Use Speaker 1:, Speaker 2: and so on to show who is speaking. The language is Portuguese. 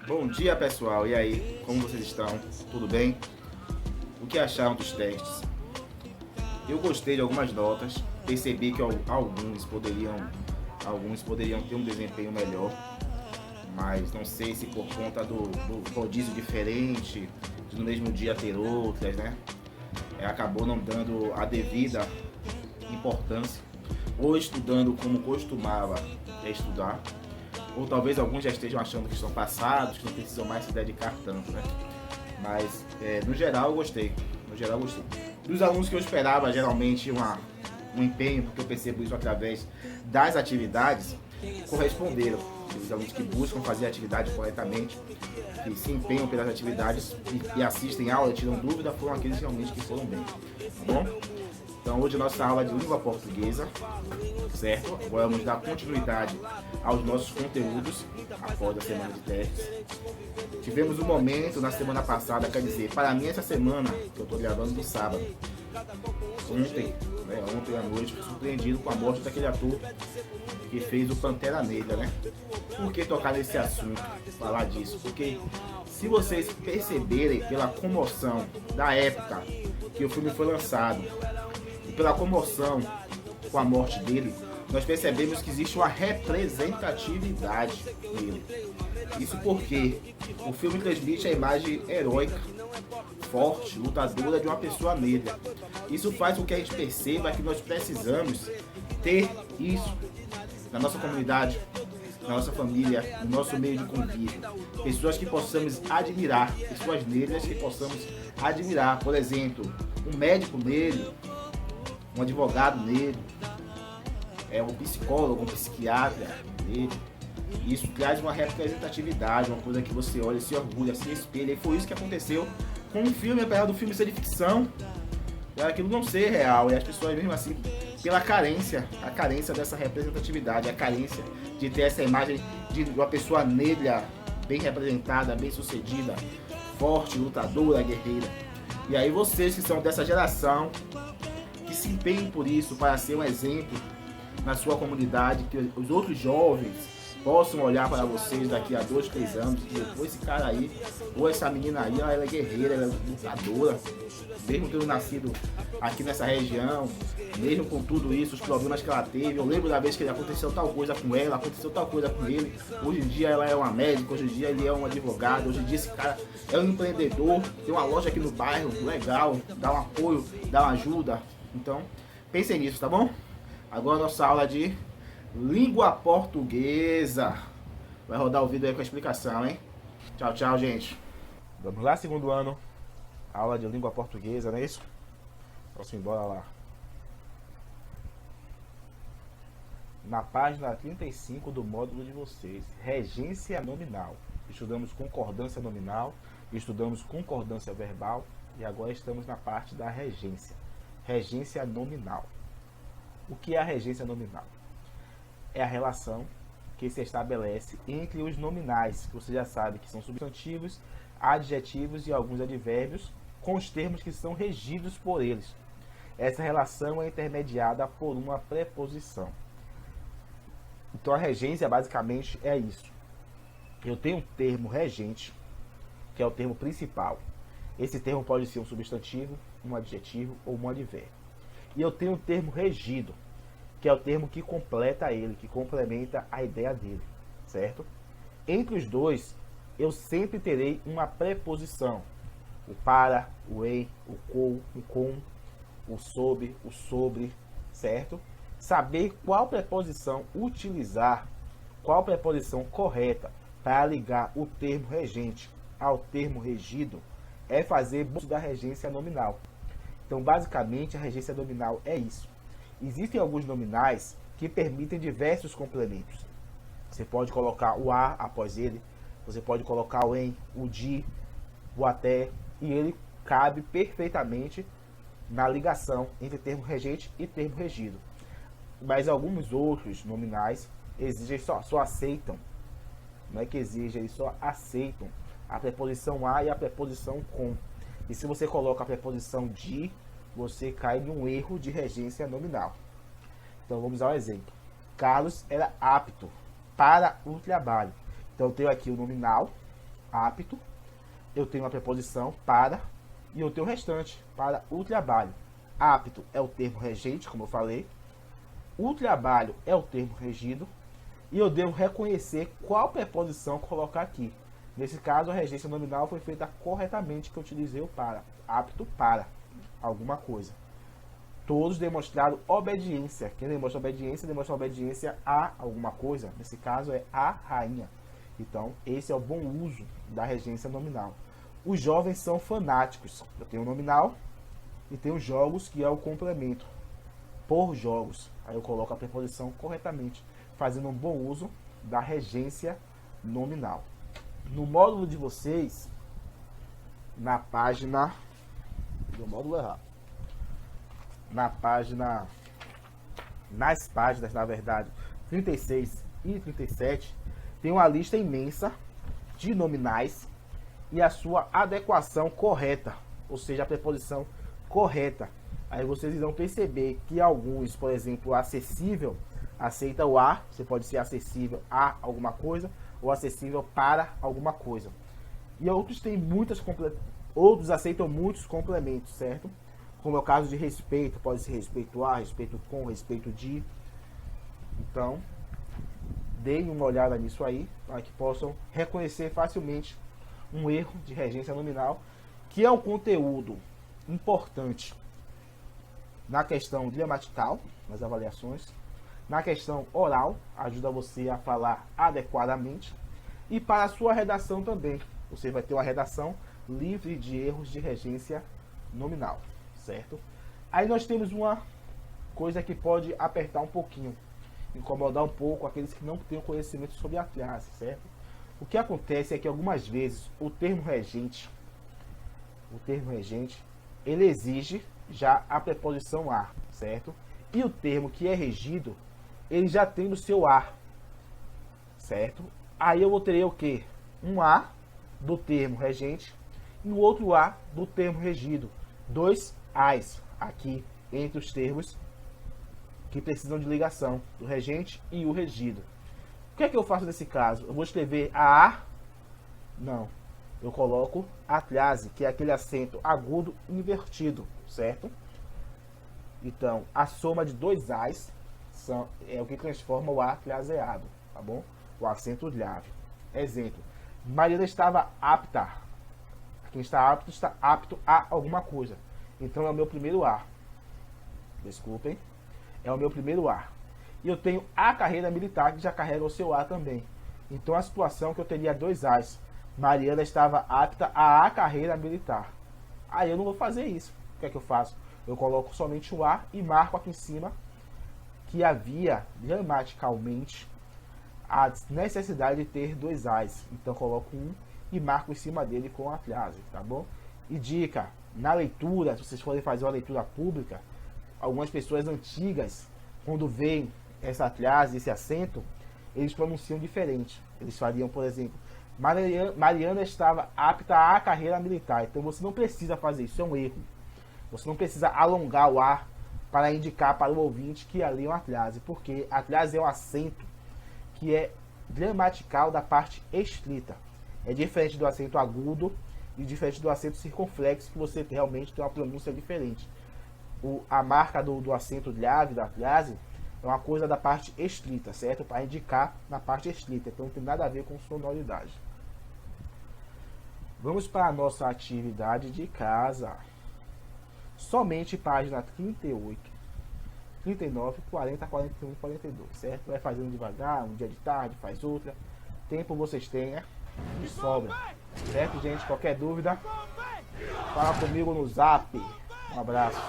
Speaker 1: Bom dia, pessoal. E aí, como vocês estão? Tudo bem? O que acharam dos testes? Eu gostei de algumas notas, percebi que alguns poderiam ter um desempenho melhor, mas não sei se por conta do rodízio diferente, de no mesmo dia ter outras, né? Acabou não dando a devida importância, ou estudando como costumava estudar, ou talvez alguns já estejam achando que estão passados, que não precisam mais se dedicar tanto, né? Mas no geral eu gostei. No geral eu gostei. Dos alunos que eu esperava geralmente um empenho, porque eu percebo isso através das atividades, corresponderam. Os alunos que buscam fazer a atividade corretamente, que se empenham pelas atividades e assistem a aula e tiram dúvida, foram aqueles realmente que foram bem. Tá bom? Então hoje a nossa aula é de língua portuguesa, certo? Agora vamos dar continuidade aos nossos conteúdos após a semana de testes. Tivemos um momento na semana passada, quer dizer, para mim essa semana, que eu estou gravando no sábado, ontem à noite, fui surpreendido com a morte daquele ator que fez o Pantera Negra, né? Por que tocar nesse assunto, falar disso? Porque se vocês perceberem pela comoção da época que o filme foi lançado, e pela comoção com a morte dele, nós percebemos que existe uma representatividade nele. Isso porque o filme transmite a imagem heróica, forte, lutadora de uma pessoa negra. Isso faz com que a gente perceba que nós precisamos ter isso na nossa comunidade, na nossa família, no nosso meio de convívio. Pessoas que possamos admirar, pessoas negras que possamos admirar. Por exemplo, um médico negro, um advogado negro, um psicólogo, um psiquiatra negro. Isso traz uma representatividade, uma coisa que você olha, se orgulha, se espelha. E foi isso que aconteceu com o filme, apesar do filme ser de ficção, aquilo não ser real. E as pessoas, mesmo assim, pela carência, a carência dessa representatividade, a carência de ter essa imagem de uma pessoa negra, bem representada, bem sucedida, forte, lutadora, guerreira. E aí vocês que são dessa geração, que se empenhem por isso, para ser um exemplo na sua comunidade, que os outros jovens possam olhar para vocês daqui a 2, 3 anos, que esse cara aí, ou essa menina aí, ela é guerreira, ela é lutadora, mesmo tendo nascido aqui nessa região, mesmo com tudo isso, os problemas que ela teve. Eu lembro da vez que aconteceu tal coisa com ela, aconteceu tal coisa com ele. Hoje em dia ela é uma médica, hoje em dia ele é um advogado, hoje em dia esse cara é um empreendedor, tem uma loja aqui no bairro, legal, dá um apoio, dá uma ajuda. Então, pensem nisso, tá bom? Agora a nossa aula de língua portuguesa. Vai rodar o vídeo aí com a explicação, hein? Tchau, tchau, gente. Vamos lá, segundo ano. Aula de língua portuguesa, não é isso? Posso ir embora lá. Na página 35 do módulo de vocês, regência nominal. Estudamos concordância nominal, estudamos concordância verbal e agora estamos na parte da regência. Regência nominal. O que é a regência nominal? É a relação que se estabelece entre os nominais, que você já sabe que são substantivos, adjetivos e alguns advérbios, com os termos que são regidos por eles. Essa relação é intermediada por uma preposição. Então a regência basicamente é isso. Eu tenho um termo regente, que é o termo principal. Esse termo pode ser um substantivo, um adjetivo ou um advérbio. E eu tenho um termo regido, que é o termo que completa ele, que complementa a ideia dele, certo? Entre os dois, eu sempre terei uma preposição. O para, o em, o com, o sob, o sobre, certo? Saber qual preposição utilizar, qual preposição correta para ligar o termo regente ao termo regido, é fazer uso da regência nominal. Então, basicamente, a regência nominal é isso. Existem alguns nominais que permitem diversos complementos. Você pode colocar o a após ele, você pode colocar o em, o de, o até, e ele cabe perfeitamente na ligação entre termo regente e termo regido. Mas alguns outros nominais exigem só aceitam, não é que exigem, eles só aceitam a preposição a e a preposição com. E se você coloca a preposição de, você cai em um erro de regência nominal. Então vamos ao exemplo. Carlos era apto para o trabalho. Então eu tenho aqui o nominal, apto, eu tenho a preposição para e eu tenho o restante para o trabalho. Apto é o termo regente, como eu falei. O trabalho é o termo regido. E eu devo reconhecer qual preposição colocar aqui. Nesse caso, a regência nominal foi feita corretamente, que eu utilizei o para. Apto para alguma coisa. Todos demonstraram obediência. Quem demonstra obediência a alguma coisa. Nesse caso, é a rainha. Então, esse é o bom uso da regência nominal. Os jovens são fanáticos. Eu tenho o nominal e tenho jogos, que é o complemento. Por jogos. Aí eu coloco a preposição corretamente, fazendo um bom uso da regência nominal. No módulo de vocês, na página... do módulo errado. Nas páginas, na verdade, 36 e 37, tem uma lista imensa de nominais e a sua adequação correta, ou seja, a preposição correta. Aí vocês irão perceber que alguns, por exemplo, acessível, aceita o a, você pode ser acessível a alguma coisa ou acessível para alguma coisa. E outros outros aceitam muitos complementos, certo? Como é o caso de respeito, pode ser respeito a, respeito com, respeito de. Então, deem uma olhada nisso aí, para que possam reconhecer facilmente um erro de regência nominal, que é um conteúdo importante na questão gramatical, nas avaliações, na questão oral, ajuda você a falar adequadamente, e para a sua redação também. Você vai ter uma redação livre de erros de regência nominal, certo? Aí nós temos uma coisa que pode apertar um pouquinho, incomodar um pouco aqueles que não têm conhecimento sobre a classe, certo? O que acontece é que algumas vezes o termo regente, ele exige já a preposição a, certo? E o termo que é regido, ele já tem no seu a, certo? Aí eu teria o quê? Um a do termo regente e o outro a do termo regido. Dois as aqui entre os termos que precisam de ligação, do regente e o regido. O que é que eu faço nesse caso? Eu vou escrever a? Não. Eu coloco a clase, que é aquele acento agudo invertido, certo? Então, a soma de dois as é o que transforma o a claseado, tá bom? O acento grave. Exemplo. Mariana estava apta. Quem está apto a alguma coisa. Então, é o meu primeiro a. Desculpem. É o meu primeiro a. E eu tenho a carreira militar, que já carrega o seu a também. Então, a situação que eu teria dois as. Mariana estava apta a carreira militar. Aí eu não vou fazer isso. O que é que eu faço? Eu coloco somente o a e marco aqui em cima que havia gramaticalmente a necessidade de ter dois as. Então coloco um e marco em cima dele com a clase, tá bom? E dica, na leitura, se vocês forem fazer uma leitura pública, algumas pessoas antigas, quando veem essa clase, esse acento, eles pronunciam diferente. Eles fariam, por exemplo, Mariana estava apta à carreira militar. Então você não precisa fazer isso, é um erro. Você não precisa alongar o a para indicar para o ouvinte que ali é uma clase, porque a clase é um acento que é gramatical da parte estrita. É diferente do acento agudo e diferente do acento circunflexo, que você realmente tem uma pronúncia diferente. A marca do acento grave da clase é uma coisa da parte estrita, certo? Para indicar na parte estrita, então não tem nada a ver com sonoridade. Vamos para a nossa atividade de casa. Somente página 38, 39, 40, 41 e 42, certo? Vai fazendo devagar, um dia de tarde, faz outra. Tempo vocês têm, né? De sobra. Certo, gente? Qualquer dúvida, fala comigo no zap. Um abraço.